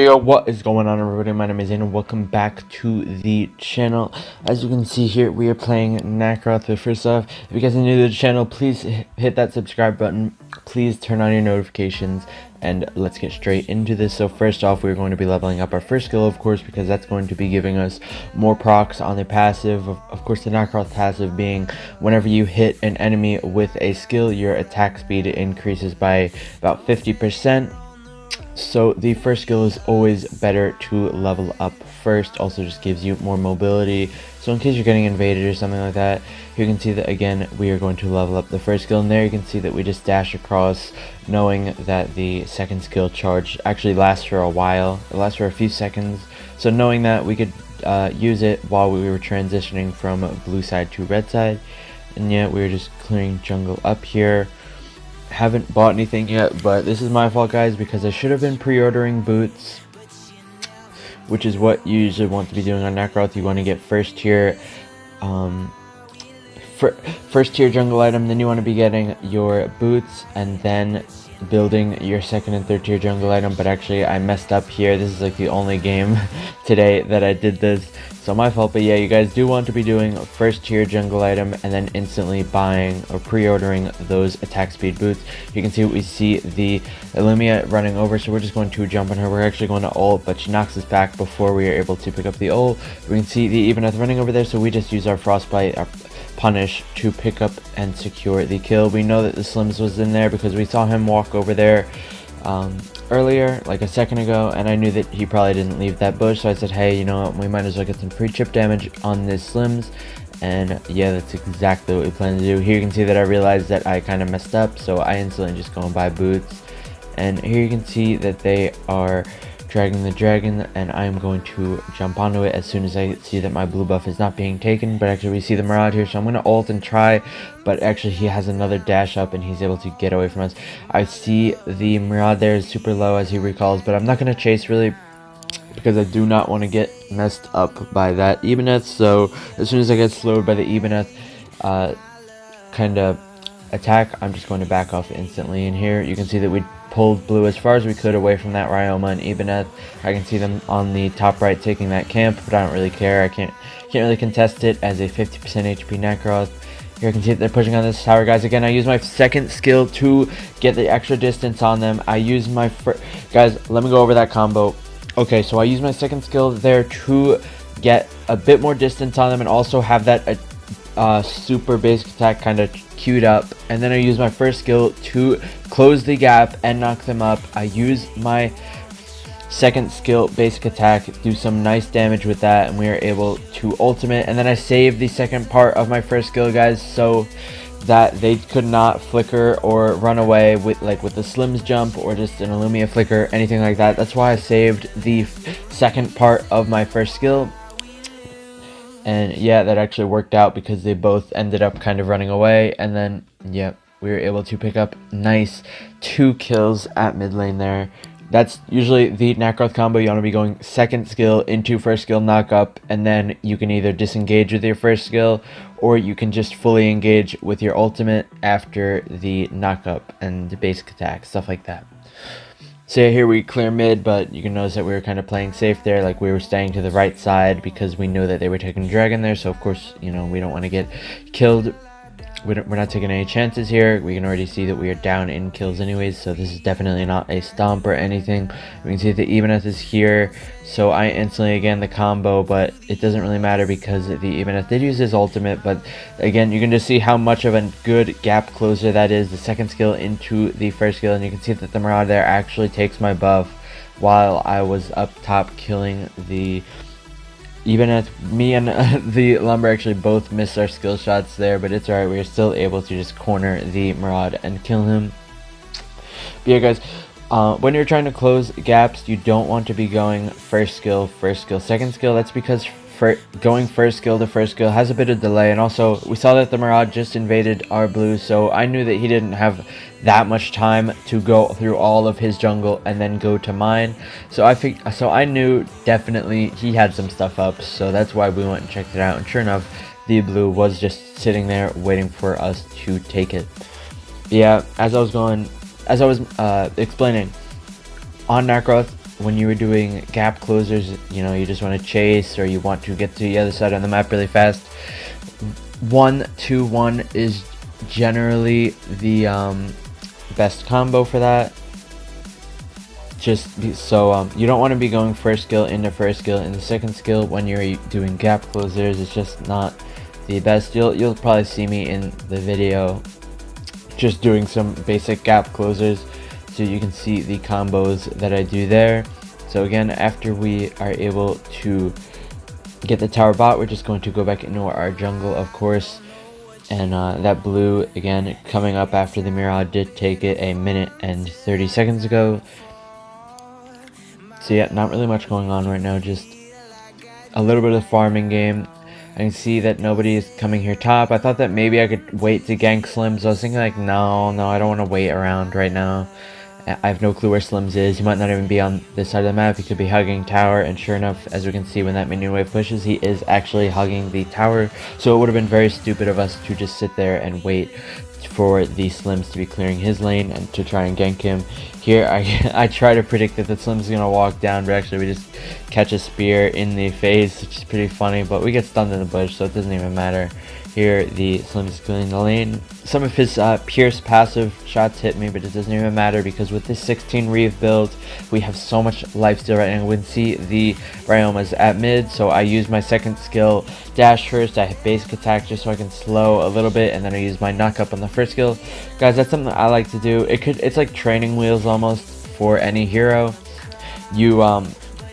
Yo, what is going on, everybody? My name is Zane and welcome back to the channel. As you can see here, we are playing Nakroth. But first off, if you guys are new to the channel, please hit that subscribe button. Please turn on your notifications, and let's get straight into this. So first off, we're going to be leveling up our first skill, of course, because that's going to be giving us more procs on the passive. Of course, the Nakroth passive being whenever you hit an enemy with a skill, your attack speed increases by about 50%. So the first skill is always better to level up first. Also just gives you more mobility, so in case you're getting invaded or something like that. You can see that again we are going to level up the first skill, and there you can see that we just dash across, knowing that the second skill charge actually lasts for a while. It lasts for a few seconds, so knowing that we could use it while we were transitioning from blue side to red side. And yet we were just clearing jungle up here. Haven't bought anything yet, but this is my fault, guys, because I should have been pre-ordering boots, which is what you usually want to be doing on Nakroth. You want to get first tier jungle item, then you want to be getting your boots, and then building your second and third tier jungle item. But actually I messed up here. This is like the only game today that I did this, so my fault. But yeah, you guys do want to be doing first tier jungle item and then instantly buying or pre-ordering those attack speed boots. You can see we see the Illumia running over, so we're just going to jump on her. We're actually going to ult, but she knocks us back before we are able to pick up the ult. We can see the Eveneth running over there, so we just use our frostbite, our punish, to pick up and secure the kill. We know that the Slims was in there because we saw him walk over there earlier, like a second ago, and I knew that he probably didn't leave that bush, so I said, hey, you know what, we might as well get some free chip damage on this Slims. And yeah, that's exactly what we plan to do. Here you can see that I realized that I kind of messed up, so I instantly just go and buy boots. And here you can see that they are dragging the dragon, and I am going to jump onto it as soon as I see that my blue buff is not being taken. But actually we see the Marauder here, so I'm going to ult and try, but actually he has another dash up and he's able to get away from us. I see the Marauder there is super low as he recalls, but I'm not going to chase really because I do not want to get messed up by that Ebeneth. So as soon as I get slowed by the Ebeneth kind of attack, I'm just going to back off instantly. And here you can see that we pulled blue as far as we could away from that Ryoma and Ebeneth. I can see them on the top right taking that camp, but I don't really care. I can't really contest it as a 50% HP Nakroth. Here I can see that they're pushing on this tower, guys. Again, I use my second skill to get the extra distance on them. I use my guys, let me go over that combo. Okay, so I use my second skill there to get a bit more distance on them and also have that super basic attack kind of queued up, and then I use my first skill to close the gap and knock them up. I use my second skill basic attack, do some nice damage with that, and we are able to ultimate. And then I save the second part of my first skill, guys, so that they could not flicker or run away with the Slims jump or just an Illumia flicker, anything like that. That's why I saved the second part of my first skill. And yeah, that actually worked out because they both ended up kind of running away. And then, yeah, we were able to pick up nice 2 kills at mid lane there. That's usually the Nakroth combo. You want to be going second skill into first skill knock up, and then you can either disengage with your first skill, or you can just fully engage with your ultimate after the knock up and the basic attack, stuff like that. So yeah, here we clear mid, but you can notice that we were kind of playing safe there. Like, we were staying to the right side because we knew that they were taking dragon there. So of course, you know, we don't want to get killed. We're not taking any chances here. We can already see that we are down in kills anyways, so this is definitely not a stomp or anything. We can see that Ebeneth is here, so I instantly again the combo, but it doesn't really matter because the Ebeneth did use his ultimate. But again, you can just see how much of a good gap closer that is, the second skill into the first skill. And you can see that the Marauder there actually takes my buff while I was up top killing the Ebeneth. Me and the Lumber actually both missed our skill shots there, but it's alright. We are still able to just corner the Marauder and kill him. But yeah, guys, when you're trying to close gaps, you don't want to be going first skill, second skill. That's because going first skill to first skill has a bit of delay, and also we saw that the Marauder just invaded our blue, so I knew that he didn't have that much time to go through all of his jungle and then go to mine. So I knew definitely he had some stuff up, so that's why we went and checked it out. And sure enough, the blue was just sitting there waiting for us to take it. Yeah, as I was explaining, on Nakroth, when you were doing gap closers, you know, you just want to chase or you want to get to the other side of the map really fast, 1-2-1 is generally the best combo for that. So you don't want to be going first skill into first skill in the second skill when you're doing gap closers. It's just not the best. You'll probably see me in the video just doing some basic gap closers, so you can see the combos that I do there. So again, after we are able to get the tower bot, we're just going to go back into our jungle, of course. And that blue, again, coming up after the Mirage did take it a minute and 30 seconds ago. So yeah, not really much going on right now, just a little bit of farming game. I can see that nobody is coming here top. I thought that maybe I could wait to gank Slims. I was thinking like, no, I don't want to wait around right now. I have no clue where Slims is. He might not even be on this side of the map. He could be hugging tower, and sure enough, as we can see, when that minion wave pushes, he is actually hugging the tower. So it would have been very stupid of us to just sit there and wait for the Slims to be clearing his lane and to try and gank him. Here, I try to predict that the Slims is going to walk down, but actually we just catch a spear in the face, which is pretty funny, but we get stunned in the bush, so it doesn't even matter. Here, the Slims is clearing the lane. Some of his Pierce passive shots hit me, but it doesn't even matter because with this 16 Reeve build, we have so much lifesteal right now. We can see the Ryoma's at mid, so I use my second skill, dash first. I hit basic attack just so I can slow a little bit, and then I use my knock up on the first skill. Guys, that's something I like to do. It's like training wheels almost for any hero.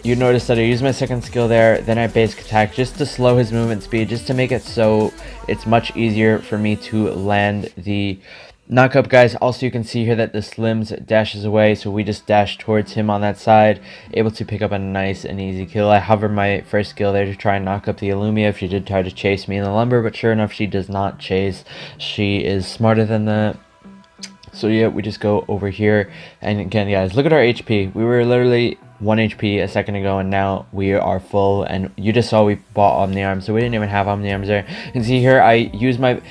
You notice that I use my second skill there, then I basic attack just to slow his movement speed, just to make it so it's much easier for me to land the knock up, guys. Also, you can see here that the Slims dashes away, so we just dash towards him on that side, able to pick up a nice and easy kill. I hover my first skill there to try and knock up the Illumia if she did try to chase me in the lumber, but sure enough, she does not chase. She is smarter than that. So yeah, we just go over here, and again, guys, look at our HP. We were literally 1 HP a second ago, and now we are full, and you just saw we bought Omni Arms, so we didn't even have Omni Arms there. You can see here, I use my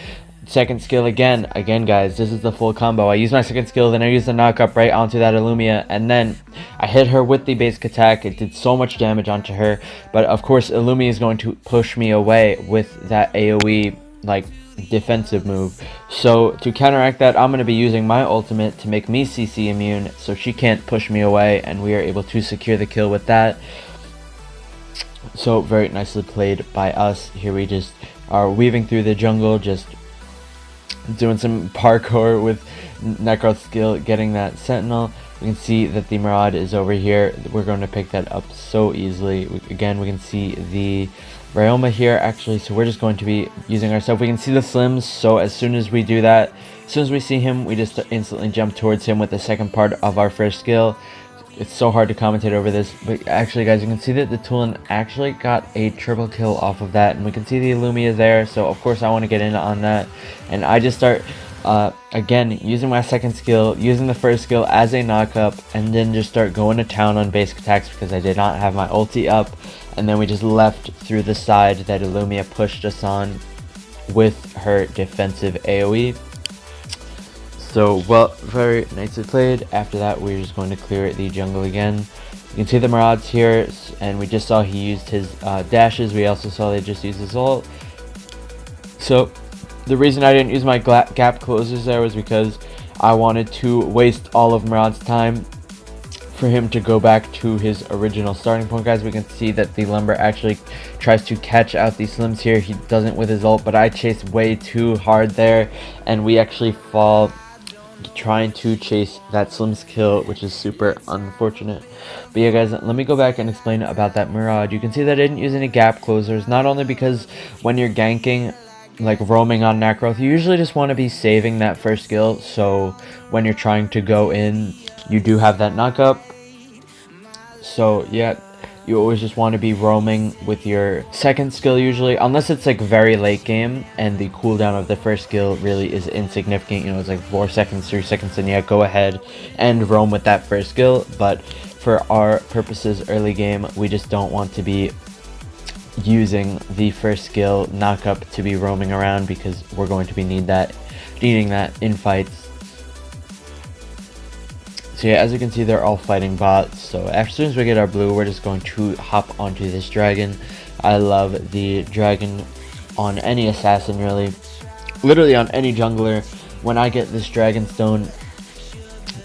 second skill again, guys, this is the full combo. I use my second skill, then I use the knock up right onto that Illumia, and then I hit her with the basic attack. It did so much damage onto her, but of course, Illumia is going to push me away with that AoE, like, defensive move. So to counteract that, I'm going to be using my ultimate to make me CC immune so she can't push me away, and we are able to secure the kill with that. So very nicely played by us. Here we just are weaving through the jungle, just doing some parkour with Nakroth's skill, getting that sentinel. We can see that the Mirage is over here. We're going to pick that up so easily. Again, we can see the Ryoma here actually, so we're just going to be using ourselves. We can see the Slims, so as soon as we do that, as soon as we see him, we just instantly jump towards him with the second part of our first skill. It's so hard to commentate over this, but actually, guys, you can see that the Tulin actually got a triple kill off of that, and we can see the Illumia there, so of course I want to get in on that, and I just start again using my second skill, using the first skill as a knock up, and then just start going to town on basic attacks because I did not have my ulti up. And then we just left through the side that Illumia pushed us on with her defensive AoE. So, well, very nicely played. After that, we're just going to clear the jungle again. You can see the Mirage here, and we just saw he used his dashes. We also saw they just used his ult. So, the reason I didn't use my gap closers there was because I wanted to waste all of Mirage's time for him to go back to his original starting point. Guys, we can see that the Lumber actually tries to catch out the Slims here. He doesn't with his ult, but I chase way too hard there, and we actually fall trying to chase that Slims kill, which is super unfortunate. But yeah, guys, let me go back and explain about that Mirage. You can see that I didn't use any gap closers, not only because when you're ganking, like roaming on Nakroth, you usually just want to be saving that first skill, so when you're trying to go in, you do have that knock up. So yeah, you always just want to be roaming with your second skill usually, unless it's like very late game and the cooldown of the first skill really is insignificant, you know, it's like 4 seconds, 3 seconds, and yeah, go ahead and roam with that first skill. But for our purposes early game, we just don't want to be using the first skill knock up to be roaming around, because we're going to be needing that in fights. So yeah, as you can see, they're all fighting bots. So as soon as we get our blue, we're just going to hop onto this dragon. I love the dragon on any assassin, really. Literally on any jungler. When I get this dragon stone,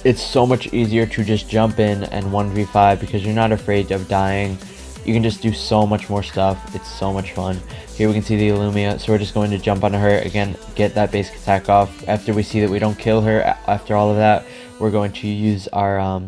it's so much easier to just jump in and 1v5 because you're not afraid of dying. You can just do so much more stuff. It's so much fun. Here we can see the Illumia, so we're just going to jump onto her again, get that basic attack off. After we see that we don't kill her after all of that, we're going to use our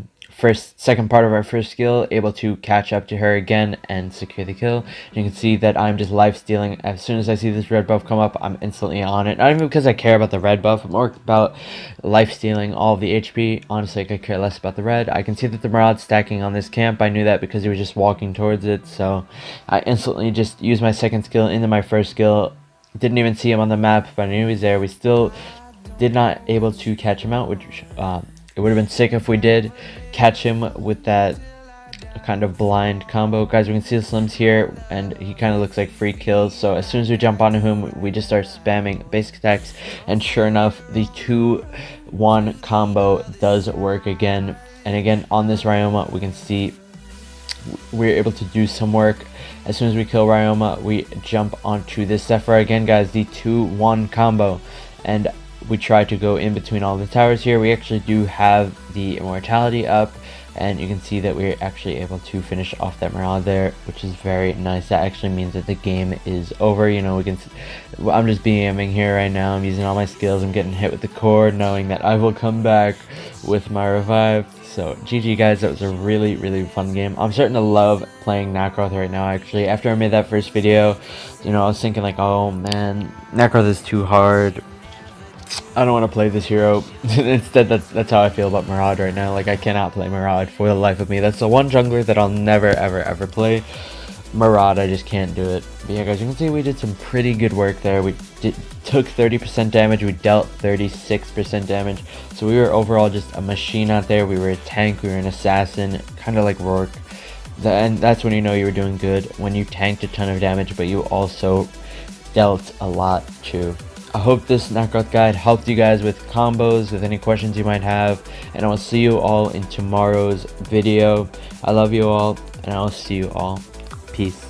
second part of our first skill, able to catch up to her again and secure the kill. You can see that I'm just life stealing. As soon as I see this red buff come up, I'm instantly on it. Not even because I care about the red buff, I'm more about life stealing all of the HP. Honestly, I could care less about the red. I can see that the Maraud's stacking on this camp. I knew that because he was just walking towards it, so I instantly just used my second skill into my first skill. Didn't even see him on the map, but I knew he was there. We still did not able to catch him out, which it would have been sick if we did catch him with that kind of blind combo. Guys, we can see the Slims here, and he kind of looks like free kills. So as soon as we jump onto him, we just start spamming basic attacks, and sure enough, the 2-1 combo does work again. And again, on this Ryoma, we can see we're able to do some work. As soon as we kill Ryoma, we jump onto this Zephyr again, guys, the 2-1 combo, and we try to go in between all the towers here. We actually do have the immortality up, and you can see that we're actually able to finish off that Marauder there, which is very nice. That actually means that the game is over. You know, we can. I'm just BMing here right now. I'm using all my skills. I'm getting hit with the cord, knowing that I will come back with my revive. So GG guys, that was a really fun game. I'm starting to love playing Nakroth right now. Actually, after I made that first video, you know, I was thinking like, oh man, Nakroth is too hard. I don't want to play this hero. Instead, that's how I feel about Marauder right now. Like, I cannot play Marauder for the life of me. That's the one jungler that I'll never ever play. Marauder, I just can't do it. But yeah, guys, you can see we did some pretty good work there. We took 30% damage. We dealt 36% damage. So we were overall just a machine out there. We were a tank. We were an assassin, kind of like Rourke. And that's when you know you were doing good. When you tanked a ton of damage, but you also dealt a lot too. I hope this Nakroth guide helped you guys with combos, with any questions you might have, and I will see you all in tomorrow's video. I love you all, and I will see you all. Peace.